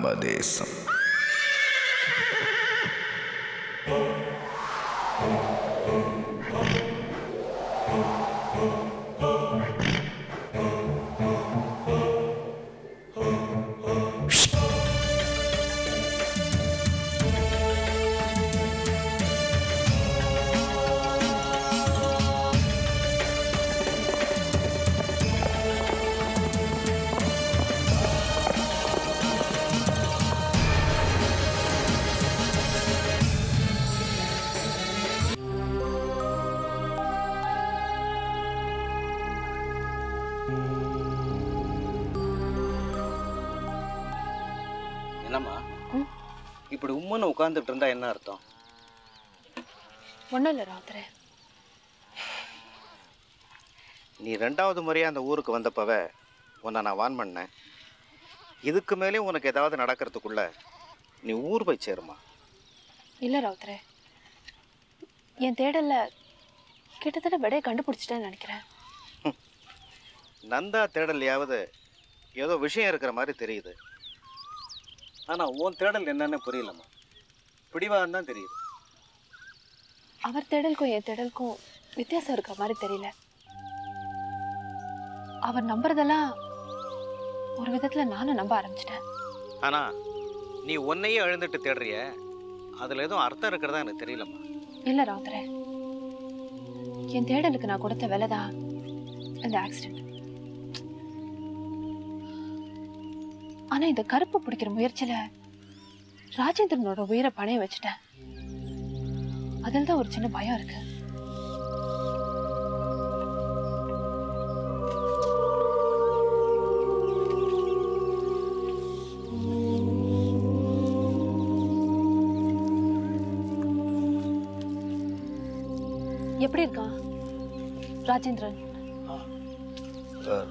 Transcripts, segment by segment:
நம்ம தேசம். என்னம்மா இப்படி உம்முன்னு உட்கார்ந்துட்டு இருந்தா என்ன அர்த்தம்? ஒன்றும் இல்லை ராத்திரே. நீ 2வது முறையாக அந்த ஊருக்கு வந்தப்பவே உன்னை நான் வான் பண்ணேன். இதுக்கு மேலேயும் உனக்கு ஏதாவது நடக்கிறதுக்குள்ள நீ ஊர் போய் சேருமா? இல்லை ராத்திரே, என் தேடலில் கிட்டத்தட்ட விடையை கண்டுபிடிச்சிட்டேன்னு நினைக்கிறேன். நந்தா தேடலையாவது ஏதோ விஷயம் இருக்கிற மாதிரி தெரியுது. ஆனால் உன் தேடல் என்னன்னு புரியலம்மா. பிடிவான்னு தான் தெரியுது. அவர் தேடலுக்கும் என் தேடலுக்கும் வித்தியாசம் இருக்கிற மாதிரி தெரியல. அவர் நம்புறதெல்லாம் ஒரு விதத்தில் நானும் நம்ப ஆரம்பிச்சிட்டேன். ஆனால் நீ உன்னையே எழுந்துட்டு தேடுறிய, அதில் எதுவும் அர்த்தம் இருக்கிறதா எனக்கு தெரியலம்மா. இல்லை ராத்திரே, என் தேடலுக்கு நான் கொடுத்த விலை தான் இந்த ஆக்சிடென்ட். ஆனா இந்த கருப்பு பிடிக்கிற முயற்சியில ராஜேந்திரனோட உயிரை பணைய வச்சுட்டேன். அதில் தான் ஒரு சின்ன பயம் இருக்கு. எப்படி இருக்கான் ராஜேந்திரன்?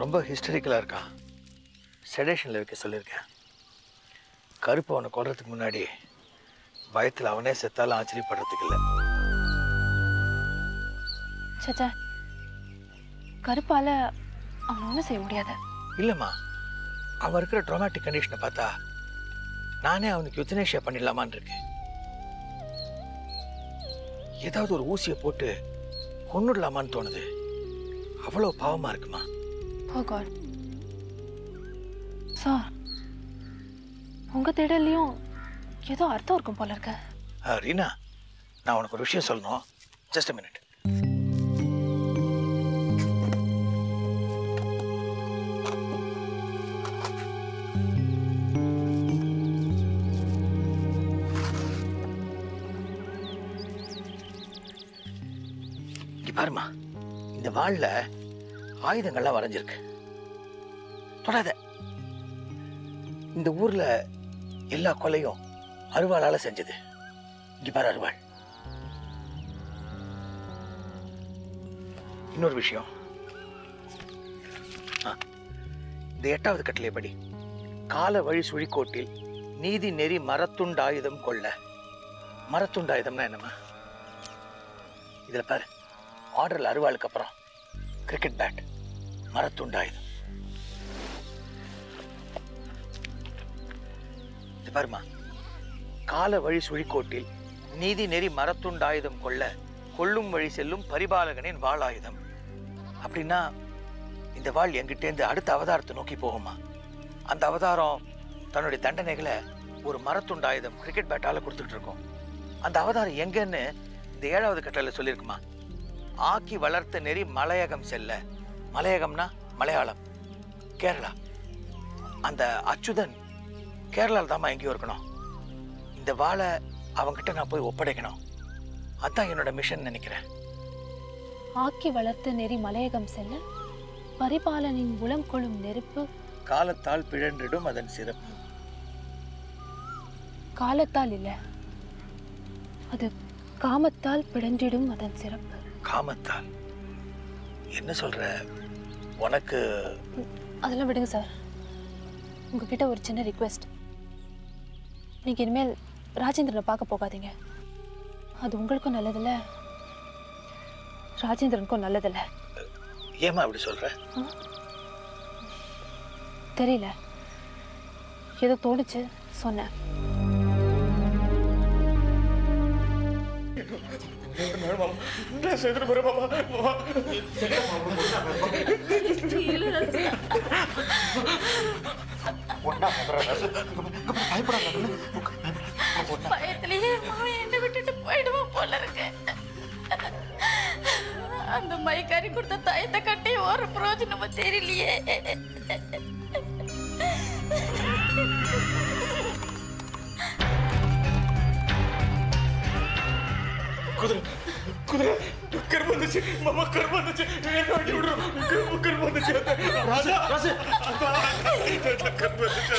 ரொம்ப ஹிஸ்டரிக்கலா இருக்கான். செடேஷனில் வைக்க சொல்லியிருக்கேன். கருப்பு அவனை கொல்றதுக்கு முன்னாடி பயத்தில் அவனே செத்தாலும் ஆச்சரியப்படுறதுக்கு இல்லை. சச்சா, கருப்பால அவன் ஒன்றும் செய்ய முடியாது. இல்லைம்மா, அவன் இருக்கிற ட்ராமாட்டிக் கண்டிஷனை பார்த்தா நானே அவனுக்கு யுத்தனேஷியா பண்ணிடலாமான்னு இருக்கு. ஏதாவது ஒரு ஊசியை போட்டு கொன்னுடலாமான்னு தோணுது. அவ்வளோ பாவமா இருக்குமா? Oh God. சார், உங்க தேடலையும் ஏதோ அர்த்தம் இருக்கும் போல இருக்க. ரீனா, நான் உனக்கு ஒரு விஷயம் சொல்லணும். Just a minute. இங்க பாருமா, இந்த வாள்ல ஆயுதங்கள்லாம் வரைஞ்சிருக்கு. தொடாத. இந்த ஊர்ல எல்லா கொலையும் அருவாளால செஞ்சது. இங்க பாரு அருவாள். இன்னொரு விஷயம், இந்த 8வது கட்டளைப்படி கால வழி சுழிக்கோட்டில் நீதி நெறி மரத்துண்டாயுதம் கொள்ள. மரத்துண்டாயுதம்னா என்னம்மா? இதுல பாரு, ஆர்டர்ல அருவாளுக்கு அப்புறம் கிரிக்கெட் பேட், மரத்துண்டாயுதம். பாருமா, கால வழி சுழிக்கோட்டில் நீதி நெறி மரத்துண்டாயுதம் கொள்ள கொல்லும் வழி செல்லும் பரிபாலகனின் வாளாயுதம். அப்படின்னா இந்த வாள் என்கிட்டேருந்து அடுத்த அவதாரத்தை நோக்கி போகுமா? அந்த அவதாரம் தன்னுடைய தண்டனைகளை ஒரு மரத்துண்டாயுதம் கிரிக்கெட் பேட்டால கொடுத்துட்டு இருக்கோம். அந்த அவதாரம் எங்கன்னு இந்த 7வது கட்டளையில சொல்லியிருக்குமா? ஆக்கி வளர்த்த நெறி மலையகம் செல்ல. மலையகம்னா மலையாளம், கேரளா. அந்த அச்சுதன் கேரளாவில் தாம்மா எங்கேயும் இருக்கணும். இந்த வாளை அவங்கிட்ட நான் போய் ஒப்படைக்கணும். அதான் என்னோட மிஷன் நினைக்கிறேன். ஆக்கி வளர்த்த நெறி மலையகம் செல்ல பரிபாலனின் உளம் கொள்ளும் நெருப்பு காலத்தால் பிழன்றிடும் அதன் சிறப்பு. காலத்தால் இல்ல, அது காமத்தால் பிழன்றிடும் அதன் சிறப்பு. காமத்தால்? என்ன சொல்ற? உனக்கு அதெல்லாம் விடுங்க சார். உங்ககிட்ட ஒரு சின்ன ரிக்வெஸ்ட். நீங்க இனிமேல் ராஜேந்திரனை பார்க்க போகாதீங்க. அது உங்களுக்கும் நல்லதில்ல, ராஜேந்திரனுக்கும் நல்லதில்ல. ஏமா அப்படி சொல்ற? தெரியல, ஏதோ தோணுச்சு சொன்னேன். பயத்திலேயே மாவன் என்னை விட்டுட்டு போயிடுவோம் போல இருக்கு. அந்த மைக்காரி கொடுத்த தாயத்தை கட்டி ஒரு பிரயோஜனமும் தெரியலையே. குதிரை கருப்பு வந்துச்சு மாமா, கருப்பு வந்துச்சு, என்ன வண்டி விடுறோம், கருப்பு வந்துச்சு ராஜா, ராஜா கருப்பு வந்துச்சு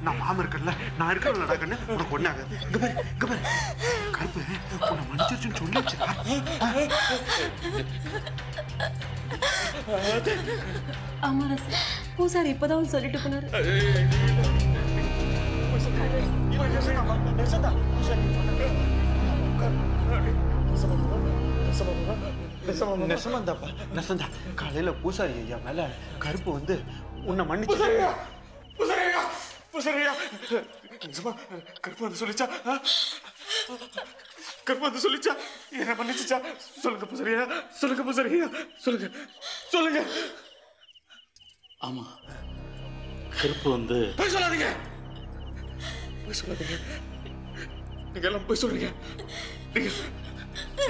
நான் மாம இருக்கல, நான் இருக்கல கண்ணு, உனக்கு ஒண்ணாக இங்க பாரு கருப்பு உன்னை மன்னிச்சிருச்சுன்னு சொல்லிச்சு. ஆமா ராசு, பூசாரி இப்பதான் சொல்லிட்டு போனாரு. நெசந்தா காலையில பூசாரி ஐயா மேல கருப்பு வந்து உன்னை மன்னிச்சு கருப்பு வந்து சொல்லிச்சா, கருப்பு வந்து சொல்லிச்சா, என்ன மன்னிச்சுச்சா? சொல்லுங்க பூசாரியா, சொல்லுங்க பூசாரியா, சொல்லுங்க சொல்லுங்க. ஆமா, கருப்பு வந்து போய் சொல்லாதீங்க, போய் சொல்லாதீங்க, நீங்க எல்லாம் போய் சொல்றீங்க, நீங்க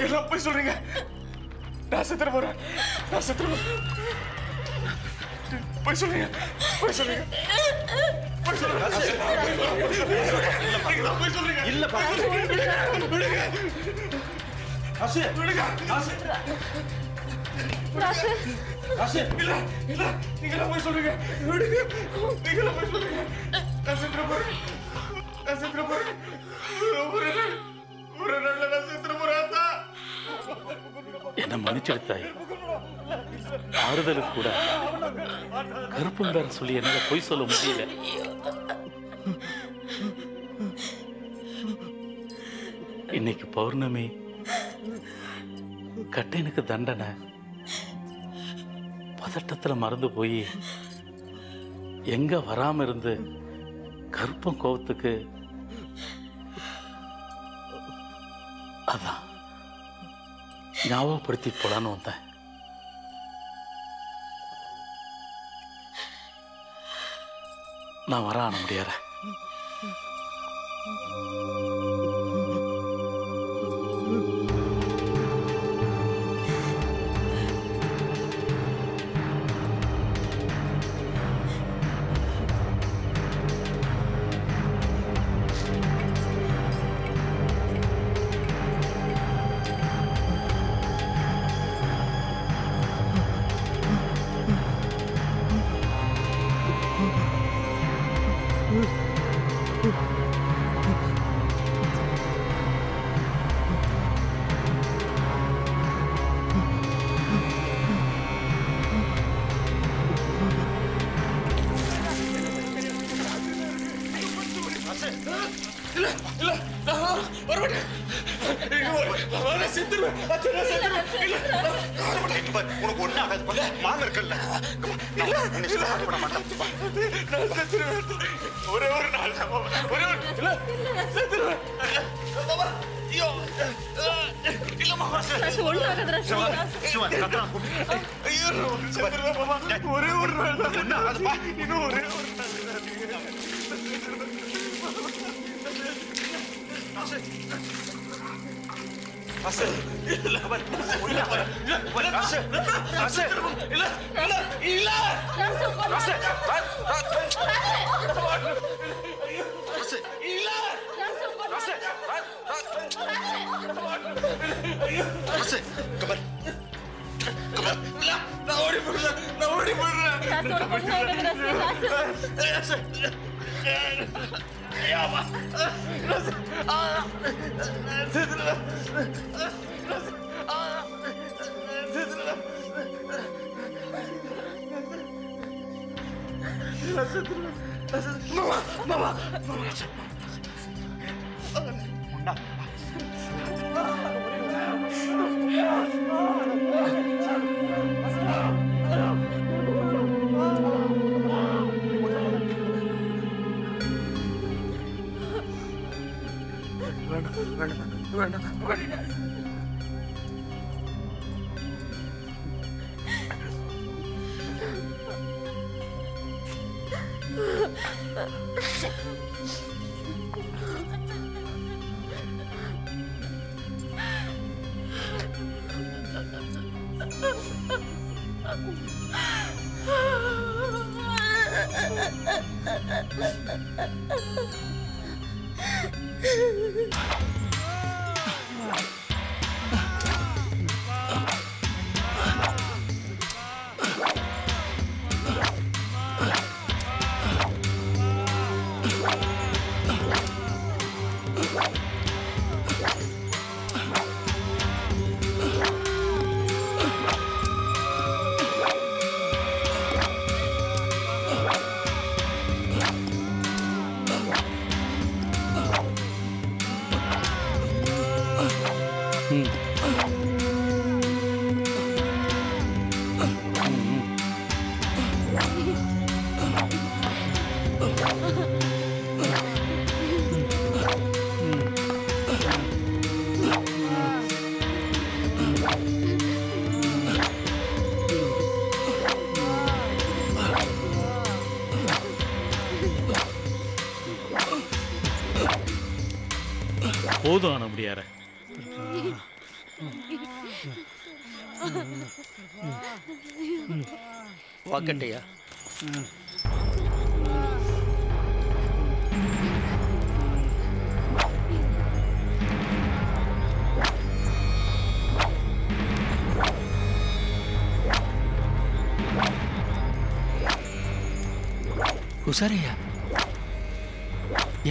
எல்லாம் போய் சொல்றீங்க. நான் செத்துற போறேன், நான் செத்துற போறேன். போய் சொல்லுங்க, போய் சொல்லுங்க, போய் சொல்லுங்க, போய் சொல்லுங்க. இல்ல விடுங்க, ராசு விடுங்க, ராசு ராசு ராசு இல்ல இல்ல, நீங்க போய் சொல்லுங்க, விடுங்க, நீங்க போய் சொல்லுங்க. நான் செத்துற போறேன், நான் செத்துற போறேன். ஒரு நாள்ல நான் செத்துற போறேன். என்ன மன்னிச்செடுத்தாய். ஆறுதலுக்கு கூட கருப்புங்கார சொல்லி என்னால பொய் சொல்ல முடியல. இன்னைக்கு பௌர்ணமி, கட்டைனுக்கு தண்டனை. பதட்டத்துல மறந்து போய் எங்க வராம இருந்து கருப்பம் கோவத்துக்கு அதான் ஞாபகப்படுத்தி போலான்னு வந்தேன். நான் வர ஆன முடியாத. உனக்கு ஒண்ணு ஆகாது, மாம இருக்கல, ஒரே ஒரு நாள் ஒரே ஒரு செத்துருவேன். ஐயோ இல்ல மாமா, ஒரே ஒரு நாள் ஒண்ணு ஆகாதுப்பா, இன்னும் ஒரே ஒரு நாள். ராசு இல்ல ராசு ராசு இல்ல இல்ல இல்ல ராசு ராசு ராசு இல்ல ராசு ராசு கபர் கபர் இல்ல, நான் ஓடி போறேன், நான் ஓடி போறேன். ராசு ஐயாமா ராசு செத்துடா ராசு செத்துடா ராசு மாமா மாமா மாமா போதும் ஆன முடியார. வாக்கட்டையா? உசாரையா,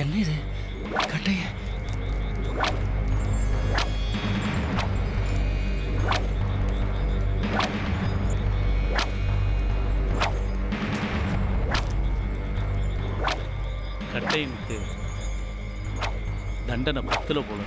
என்ன இது? கட்டைய கட்டைனுக்கு தண்டனை 10 போல.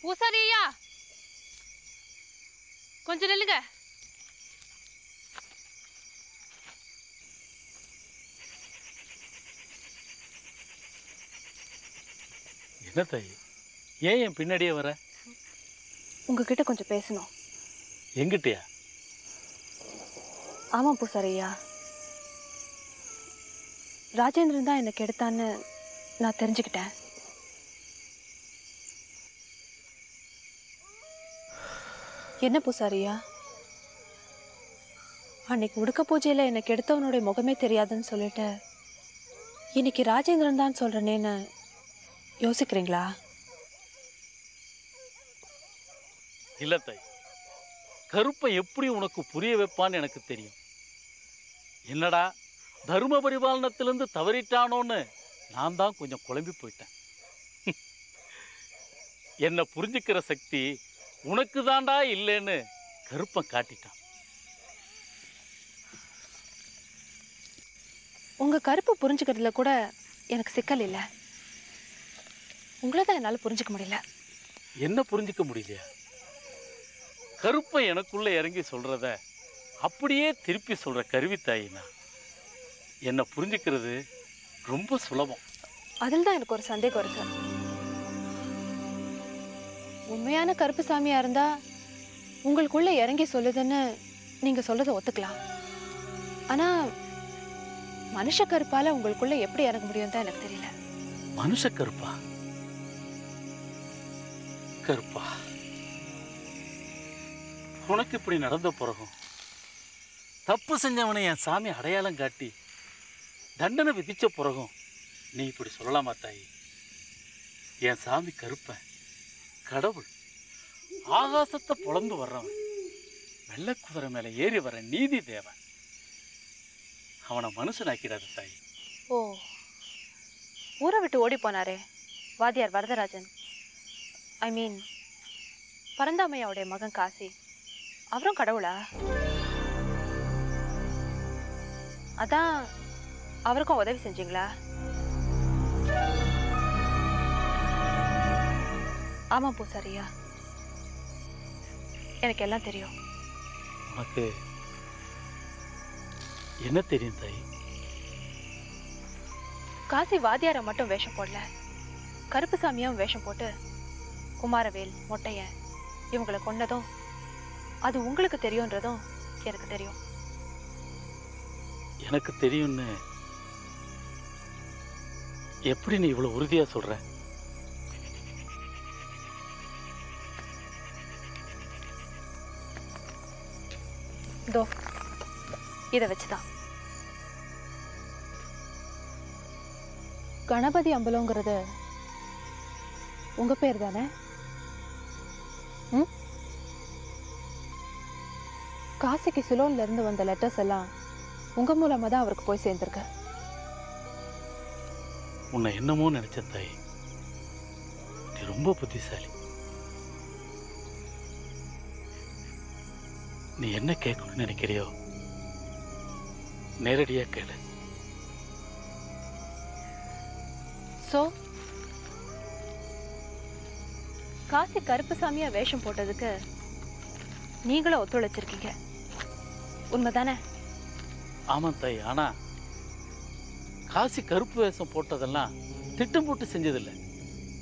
பூசாரியா, கொஞ்சம் நில்லுங்க. என்ன தாய், ஏன் என் பின்னாடியே வர? உங்ககிட்ட கொஞ்சம் பேசணும். எங்கிட்டயா? ஆமாம் பூசாரியா, ராஜேந்திரன் தான் என்னை கெடுத்தான்னு நான் தெரிஞ்சுக்கிட்டேன். என்ன பூசாரியா, அன்னைக்கு உடுக்க பூஜையில் என்னை கெடுத்தவனுடைய முகமே தெரியாதுன்னு சொல்லிட்டு இன்னைக்கு ராஜேந்திரன் தான் சொல்றேனேன்னு யோசிக்கிறீங்களா? இல்ல தாய், கருப்பை எப்படி உனக்கு புரிய வைப்பான்னு எனக்கு தெரியும். என்னடா தர்ம பரிபாலனத்திலிருந்து தவறிட்டானோன்னு நான் தான் கொஞ்சம் குழம்பி போயிட்டேன். என்னை புரிஞ்சுக்கிற சக்தி உனக்கு தாண்டா இல்லைன்னு கருப்பன் காட்டிட்டான். உங்க கருப்பு புரிஞ்சுக்கிறதுல கூட எனக்கு சிக்கல் இல்லை. உங்களை தான் என்னால் புரிஞ்சுக்க முடியல. என்ன புரிஞ்சுக்க முடியலையா? கருப்பை எனக்குள்ள இறங்கி சொல்றத அப்படியே திருப்பி சொல்ற கருவித்தாயினா என்னை புரிஞ்சுக்கிறது ரொம்ப சுலபம். அதில் தான் எனக்கு ஒரு சந்தேகம் இருக்கு. உண்மையான கருப்பு சாமியா இருந்தா உங்களுக்குள்ள இறங்கி சொல்லுதுன்னு நீங்க சொல்றதை ஒத்துக்கலாம். ஆனா மனுஷ கருப்பால உங்களுக்குள்ள எப்படி இறங்க முடியும் தான் எனக்கு தெரியல. மனுஷ கருப்பா? கருப்பா உனக்கு இப்படி நடந்த பிறகும் தப்பு செஞ்சவனை என் சாமி அடையாளம் காட்டி தண்டனை விதிச்ச பிறகும் நீ இப்படி சொல்லலாமா தாயி? என் சாமி கருப்பன், கடவுள், ஆகாசத்தை பொழந்து வர்றவன், வெள்ளை குதிரை மேலே ஏறி வர நீதி தேவன். அவனை மனுஷனாக்கிறாரு தாயி. ஓ, ஊரை விட்டு ஓடி போனாரே வாத்தியார் வரதராஜன், ஐ மீன் பரந்தாமையாவுடைய மகன் காசி, அவரும் கடவுளா? அதான் அவருக்கும் உதவி செஞ்சீங்களா? ஆமா பூசாரியா, எனக்கு எல்லாம் தெரியும். உனக்கு என்ன தெரியும் தாய்? காசி வாத்தியாரை மட்டும் வேஷம் போடல, கருப்புசாமியும் வேஷம் போட்டு குமாரவேல், மொட்டையன் இவங்களை கொன்னதும் அது உங்களுக்கு தெரியும்ன்றதும் எனக்கு தெரியும். எனக்கு தெரியும்னு எப்படி நீ இவ்வளவு உறுதியா சொல்ற? தோ இதை வச்சுதான். கணபதி அம்பலங்கிறது உங்க பேர் தானே? காசிக்கு சிலோன்ல இருந்து வந்த லெட்டர்ஸ் எல்லாம் உங்க மூலமா தான் அவருக்கு போய் சேர்ந்திருக்கு. உன்னை என்னமோ நினைச்ச தாய், நீ ரொம்ப புத்திசாலி. நீ என்ன கேட்கணும்னு நினைக்கிறியோ நேரடியா கேளு. சோ காசி கருப்புசாமியா வேஷம் போட்டதுக்கு நீங்களும் ஒத்துழைச்சிருக்கீங்க, உண்மைதானே? ஆமா தாய், ஆனா காசி கருப்பு வேஷம் போட்டதெல்லாம் திட்டம் போட்டு செஞ்சதில்லை,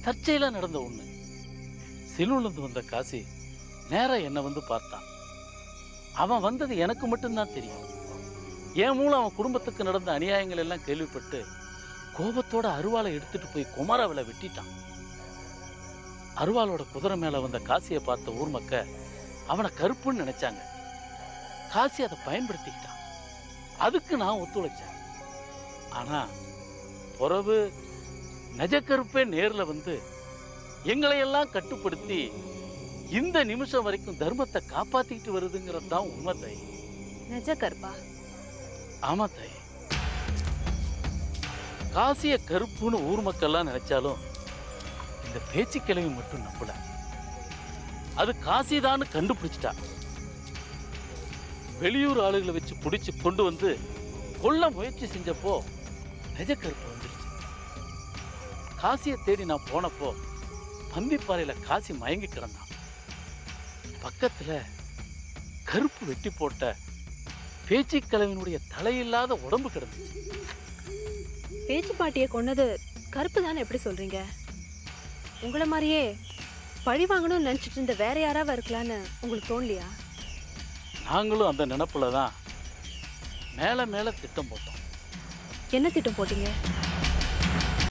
தற்செயலா நடந்த ஒண்ணு. சிலூர்லேருந்து வந்த காசி நேரா என்னை வந்து பார்த்தான். அவன் வந்தது எனக்கு மட்டும்தான் தெரியும். என் மூலம் அவன் குடும்பத்துக்கு நடந்த அநியாயங்கள் எல்லாம் கேள்விப்பட்டு கோபத்தோட அருவாளை எடுத்துட்டு போய் குமாராவில் வெட்டிட்டான். அருவாளோட குதிரை மேல வந்த காசியை பார்த்த ஊர் மக்க அவனை கருப்புன்னு நினைச்சாங்க. காசி அதை பயன்படுத்திக்கிட்டான். அதுக்கு நான் ஒத்துழைச்சேன். ஆனா பிறகு நஜக்கருப்பே நேர்ல வந்து எங்களையெல்லாம் கட்டுப்படுத்தி இந்த நிமிஷம் வரைக்கும் தர்மத்தை காப்பாத்திக்கிட்டு வருதுங்கிறது தான் உண்மை தாய். நஜக்கருப்பா? ஆமா தாய். காசிய கருப்புன்னு ஊர் மக்கள்லாம் நினைச்சாலும் இந்த பேச்சு கிழவி மட்டும் நம்பல. அது காசிதான்னு கண்டுபிடிச்சிட்டா. வெளியூர் ஆளுகளை வச்சு பிடிச்சு கொண்டு வந்து கொல்ல முயற்சி செஞ்சப்போ நெஜக்கருப்பு வந்துருச்சு. காசியை தேடி நான் போனப்போ பந்திப்பாறையில காசி மயங்கி கிடந்தான். பக்கத்துல கருப்பு வெட்டி போட்ட பேச்சு கிழவினுடைய தலையில்லாத உடம்பு கிடந்துச்சு. பேச்சு பாட்டியை கொன்னது கருப்பு தானே எப்படி சொல்றீங்க? உங்களை மாதிரியே பழி வாங்கணும்னு நினைச்சிட்டு இருந்த வேற யாராவது இருக்கலான்னு உங்களுக்கு தோணலையா? நாங்களும் அந்த நினைப்புல தான் மேல மேல திட்டம் போட்டோம். என்ன திட்டம் போட்டீங்க?